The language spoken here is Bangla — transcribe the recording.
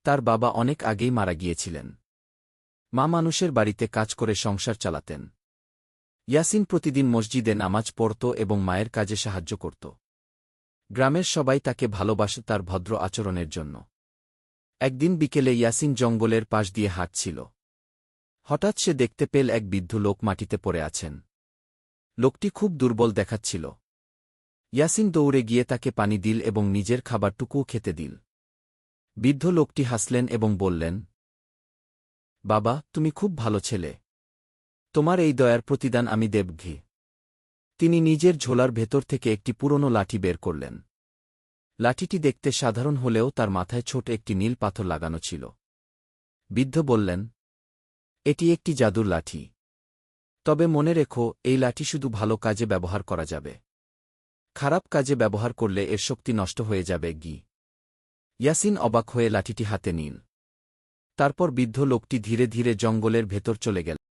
তার বাবা অনেক আগেই মারা গিয়েছিলেন। মা মানুষের বাড়িতে কাজ করে সংসার চালাতেন। ইয়াসিন প্রতিদিন মসজিদে নামাজ পড়ত এবং মায়ের কাজে সাহায্য করত। গ্রামের সবাই তাকে ভালোবাসত তার ভদ্র আচরণের জন্য। একদিন বিকেলে ইয়াসিন জঙ্গলের পাশ দিয়ে হাঁটছিল। হঠাৎ সে দেখতে পেল এক বৃদ্ধ লোক মাটিতে পড়ে আছেন। লোকটি খুব দুর্বল দেখাচ্ছিল। ইয়াসিন দৌড়ে গিয়ে তাকে পানি দিল এবং নিজের খাবারটুকুও খেতে দিল। বৃদ্ধ লোকটি হাসলেন এবং বললেন, বাবা, তুমি খুব ভালো ছেলে। তোমার এই দয়ার প্রতিদান আমি দেবঘি। তিনি নিজের ঝোলার ভেতর থেকে একটি পুরনো লাঠি বের করলেন। লাঠিটি দেখতে সাধারণ হলেও তার মাথায় ছোট একটি নীল পাথর লাগানো ছিল। বৃদ্ধ বললেন, এটি একটি জাদুর লাঠি। তবে মনে রেখো, এই লাঠি শুধু ভালো কাজে ব্যবহার করা যাবে। খারাপ কাজে ব্যবহার করলে এর শক্তি নষ্ট হয়ে যাবে। ইয়াসিন অবাক হয়ে লাঠিটি হাতে নিল। তারপর বৃদ্ধ লোকটি ধীরে ধীরে জঙ্গলের ভেতর চলে গেল।